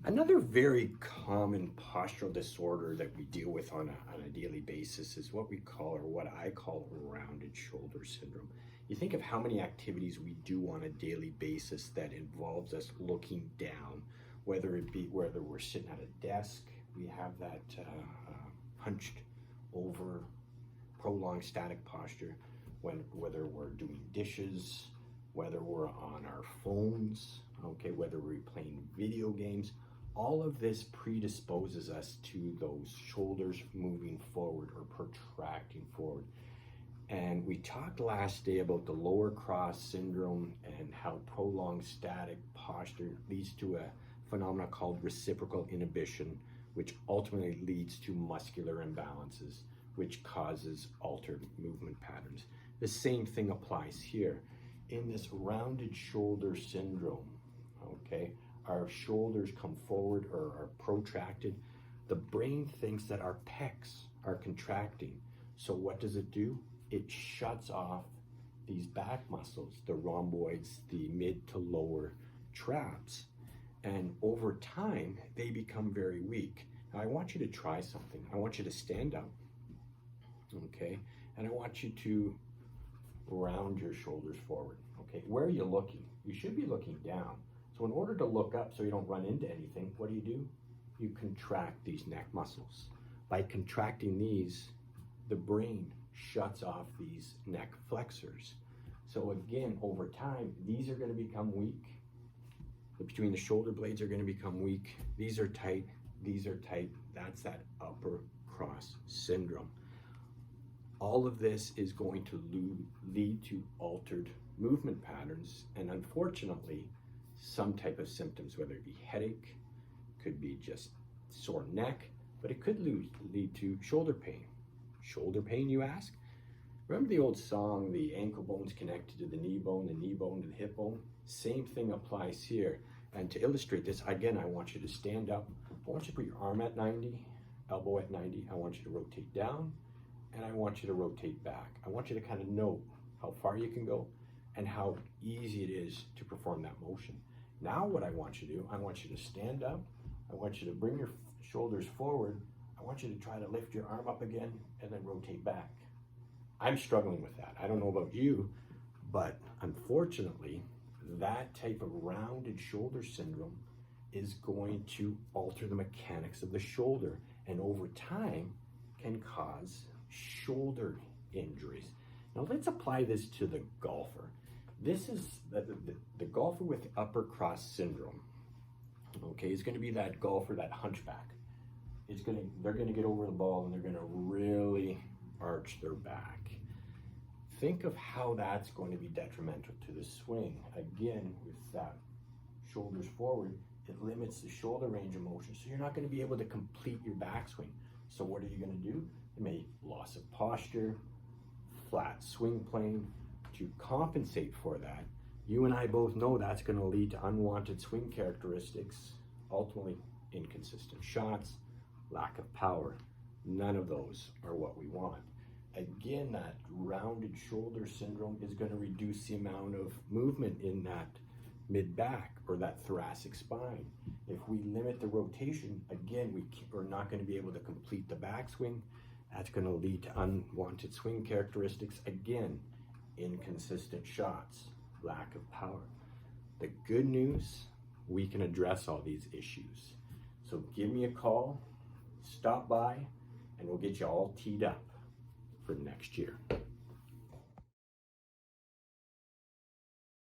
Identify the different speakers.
Speaker 1: Another very common postural disorder that we deal with on a daily basis is what we call, or what I call, rounded shoulder syndrome. You think of how many activities we do on a daily basis that involves us looking down, whether we're sitting at a desk, we have that hunched over, prolonged static posture, whether we're doing dishes, whether we're on our phones, okay, whether we're playing video games. All of this predisposes us to those shoulders moving forward or protracting forward. And we talked last day about the lower cross syndrome and how prolonged static posture leads to a phenomenon called reciprocal inhibition, which ultimately leads to muscular imbalances, which causes altered movement patterns. The same thing applies here. In this rounded shoulder syndrome, okay, our shoulders come forward or are protracted. The brain thinks that our pecs are contracting. So what does it do? It shuts off these back muscles, the rhomboids, the mid to lower traps. And over time, they become very weak. Now I want you to try something. I want you to stand up, okay? And I want you to round your shoulders forward, okay? Where are you looking? You should be looking down. So in order to look up so you don't run into anything, what do? You contract these neck muscles. By contracting these, the brain shuts off these neck flexors. So again, over time, these are going to become weak. Between the shoulder blades are going to become weak. These are tight. These are tight. That's that upper cross syndrome. All of this is going to lead to altered movement patterns, and unfortunately, some type of symptoms, whether it be headache, could be just sore neck, but it could lead to shoulder pain. Shoulder pain, you ask? Remember the old song, the ankle bone's connected to the knee bone to the hip bone? Same thing applies here. And to illustrate this, again, I want you to stand up. I want you to put your arm at 90, elbow at 90. I want you to rotate down, and I want you to rotate back. I want you to kind of know how far you can go and how easy it is to perform that motion. Now what I want you to do, I want you to stand up. I want you to bring your shoulders forward. I want you to try to lift your arm up again and then rotate back. I'm struggling with that. I don't know about you, but unfortunately, that type of rounded shoulder syndrome is going to alter the mechanics of the shoulder, and over time can cause shoulder injuries. Now let's apply this to the golfer. This is the golfer with upper cross syndrome, okay, is going to be that golfer, that hunchback. They're going to get over the ball and they're going to really arch their back. Think of how that's going to be detrimental to the swing. Again, with that shoulders forward, it limits the shoulder range of motion, so you're not going to be able to complete your backswing. So what are you going to do? You may loss of posture, flat swing plane. To compensate for that, you and I both know that's going to lead to unwanted swing characteristics, ultimately inconsistent shots, lack of power. None of those are what we want. Again, that rounded shoulder syndrome is going to reduce the amount of movement in that mid-back or that thoracic spine. If we limit the rotation, again, we're not going to be able to complete the backswing. That's going to lead to unwanted swing characteristics. Again, inconsistent shots, lack of power. The good news, we can address all these issues. So give me a call, stop by, and we'll get you all teed up for next year.